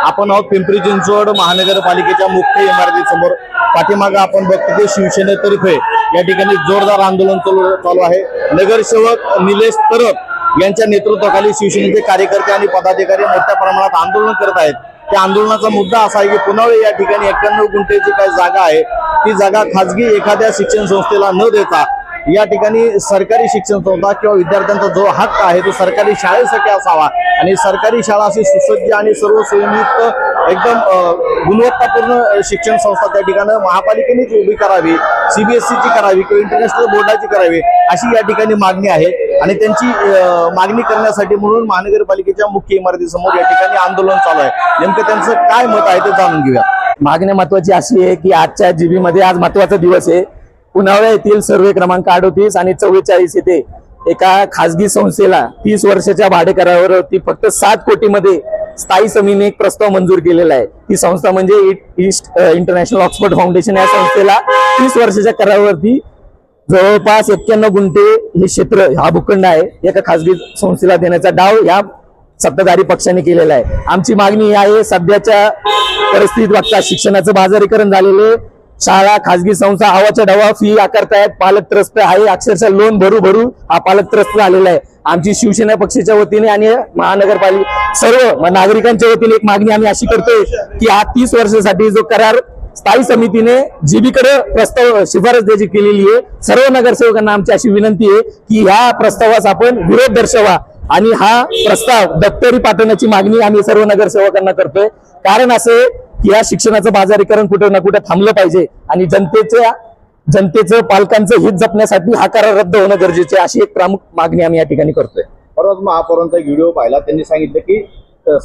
आपण आहोत पिंपरी चिंचवड महानगरपालिकेच्या मुख्य इमारतीसमोर। पाठीमागे आपण बघतो की शिवसेनेतर्फे या ठिकाणी जोरदार आंदोलन चालू आहे। नगरसेवक निलेश तरफ यांच्या नेतृत्वाखाली शिवसेनेचे कार्यकर्ते आणि पदाधिकारी मोठ्या प्रमाणात आंदोलन करत आहेत। त्या आंदोलनाचा मुद्दा असा आहे की पुनावळे या ठिकाणी 91 गुंठेची काही जागा आहे, ती जागा खाजगी एखाद्या शिक्षण संस्थेला न देता या ठिकाणी सरकारी शिक्षण संस्था किंवा विद्यार्थ्यांचा जो हक्क आहे तो सरकारी शाळेसाठी असावा आणि सरकारी शाळा अशी सुसज्ज आणि सर्व सोयीयुक्त एकदम गुणवत्तापूर्ण शिक्षण संस्था त्या ठिकाणी महापालिकेनेच उभी करावी, सीबीएसईची करावी किंवा इंटरनॅशनल बोर्डाची करावी अशी या ठिकाणी मागणी आहे। आणि त्यांची मागणी करण्यासाठी म्हणून महानगरपालिकेच्या मुख्य इमारतीसमोर या ठिकाणी आंदोलन चालू आहे। नेमकं त्यांचं काय मत आहे ते जाणून घेऊया। मागणी महत्वाची अशी आहे की आजच्या जीबी मध्ये आज महत्वाचा दिवस आहे। पुनावळे येथील सर्वे क्रमांक 38 आणि 44 येथे एका खासगी संस्थेला 30 वर्षाच्या भाडेकरारावरती फक्त 7 कोटीमध्ये स्थायी जमिनी एक प्रस्ताव मंजूर केलेला आहे। ही संस्था म्हणजे ईस्ट इंटरनॅशनल ऑक्सफर्ड फाउंडेशन या संस्थेला 30 वर्षाच्या करारावरती जवळपास 91 गुंठे हे क्षेत्र हा भूखंड आहे एका खासगी संस्थेला देण्याचा डाव या सत्ताधारी पक्षाने केलेला आहे। आमची मागणी ही आहे, सध्याच्या परिस्थितीत बघता शिक्षणाचं बाजारीकरण झालेले, शाळा खासगी संस्था हवाच्या ढवा फी आकारतायत, पालक त्रस्त आहे, अक्षरशः लोन भरू हा पालक त्रस्त झालेला आहे। आमची शिवसेना पक्षाच्या वतीने आणि महानगरपालिका सर्व नागरिकांच्या वतीने एक मागणी आम्ही अशी करतोय की हा 30 वर्षासाठी जो करार स्थायी समितीने जीबीकडे प्रस्ताव शिफारस द्यायची केलेली आहे, सर्व नगरसेवकांना आमची अशी विनंती आहे की ह्या प्रस्तावास आपण विरोध दर्शवा आणि हा प्रस्ताव दप्तरी पाठवण्याची मागणी आम्ही सर्व नगरसेवकांना करतोय। कारण असे की या शिक्षणाचं बाजारीकरण कुठे ना कुठे थांबलं पाहिजे आणि जनतेचं पालकांचं हित जपण्यासाठी हा करार रद्द होणं गरजेचे आहे, अशी एक प्रमुख मागणी आम्ही या ठिकाणी करतोय। परत महापौरांचा व्हिडिओ पाहिला, त्यांनी सांगितलं की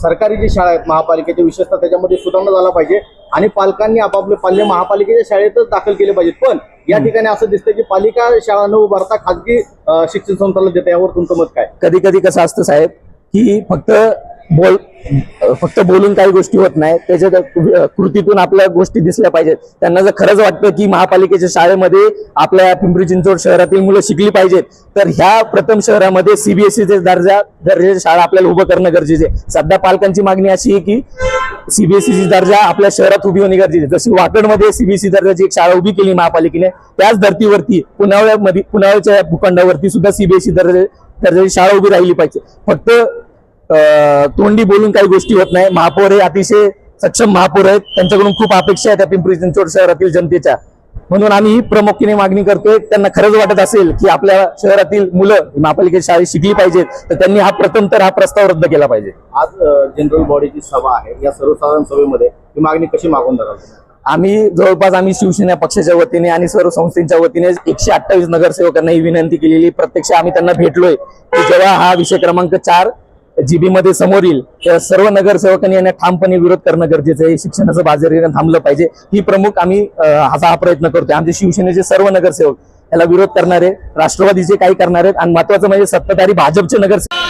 सरकारी जी शाळा आहेत महापालिकेच्या विशेषतः त्याच्यामध्ये सुधारणा झाला पाहिजे आणि पालकांनी आपापले पाल्य महापालिकेच्या शाळेतच दाखल केले पाहिजेत। पण या ठिकाणी असं दिसतं की पालिका शाळा न उभारता खाजगी शिक्षण संस्थेला देते, यावर तुमचं मत काय? कधी कधी कसं असतं साहेब की फक्त बोलून काही गोष्टी होत नाही, त्याच्या कृतीतून आपल्या गोष्टी दिसल्या पाहिजेत। त्यांना जर खरंच वाटतं की महापालिकेच्या शाळेमध्ये आपल्या पिंपरी चिंचवड शहरातील मुलं शिकली पाहिजेत तर ह्या प्रथम शहरामध्ये सीबीएसईचे दर्जाची शाळा आपल्याला उभं करणं गरजेचे आहे। सध्या पालकांची मागणी अशी आहे की सीबीएसईची दर्जा आपल्या शहरात उभी होणे गरजेचे। जशी वाकडमध्ये सीबीएसई दर्जाची एक शाळा उभी केली महापालिकेने, त्याच धर्तीवरती पुनावळ्याच्या भूखंडावरती सुद्धा सीबीएसई दर्जाची शाळा उभी राहिली पाहिजे। फक्त तोंडी बोलून काही गोष्टी होत नाही। महापौर हे अतिशय सक्षम महापौर आहेत, त्यांच्याकडून खूप अपेक्षा आहेत त्या पिंपरी चिंचवड शहरातील जनतेच्या, म्हणून आम्ही प्रमुख्याने मागणी करतोय। त्यांना खरंच वाटत असेल की आपल्या शहरातील मुलं महापालिकेच्या शाळेत शिकली पाहिजेत तर त्यांनी हा प्रस्ताव रद्द केला पाहिजे। आज जनरल बॉडीची सभा आहे, या सर्वसाधारण सभेमध्ये ही मागणी कशी मागून धराल? आम्ही शिवसेना पक्षाच्या वतीने आणि सर्व संस्थेच्या वतीने 128 नगरसेवकांना ही विनंती केलेली। प्रत्यक्ष आम्ही त्यांना भेटलोय की जेव्हा हा विषय क्रमांक 4 जीबी मध्ये समोर येईल तेव्हा सर्व नगरसेवकांनी यांना ठामपणे विरोध करणं गरजेचं आहे। शिक्षणाचं बाजारीकरण थांबलं पाहिजे, ही प्रमुख आम्ही हा प्रयत्न करतोय। आमचे शिवसेनेचे सर्व नगरसेवक याला विरोध करणारे, राष्ट्रवादीचे काही करणारे आणि महत्वाचं म्हणजे सत्ताधारी भाजपचे नगरसेवक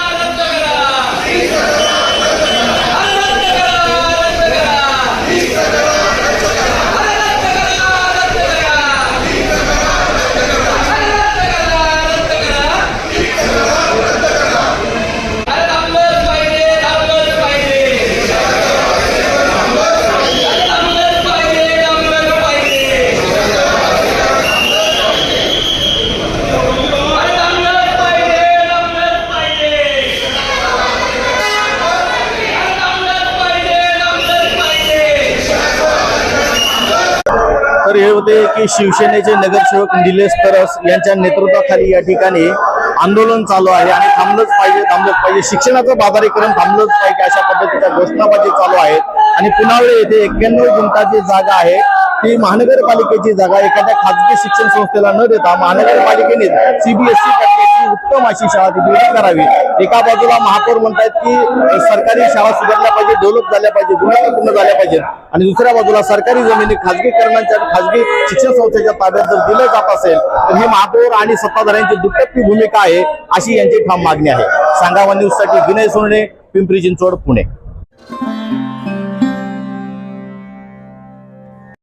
तर हे होते की शिवसेनेचे नगरसेवक निलेश तरस यांच्या नेतृत्वाखाली या ठिकाणी आंदोलन चालू आहे आणि थांबलंच पाहिजे, शिक्षणाचं बाजारीकरण थांबलंच पाहिजे अशा पद्धतीच्या घोषणाबाजी चालू आहेत। आणि पुनावळे येथे 91 गुंठाची जागा आहे, ती महानगरपालिकेची जागा एखाद्या खाजगी शिक्षण संस्थेला न देता महानगरपालिकेने सीबीएसई दर्जाची उत्तम अशी शाळा तिथे करावी। एका बाजूला महापौर म्हणतात की सरकारी शाळा सुधारल्या पाहिजे, डेव्हलप झाल्या पाहिजे, गुणवत्तापूर्ण झाल्या पाहिजेत आणि दुसऱ्या बाजूला सरकारी जमिनी खाजगीकरणाच्या खाजगी शिक्षण संस्थेच्या ताब्यात जर दिलं जात असेल तर ही महापौर आणि सत्ताधाऱ्यांची दुटप्पी भूमिका आहे अशी यांची ठाम मागणी आहे। सांगावा न्यूज साठी विनय सोनणे, पिंपरी चिंचवड, पुणे।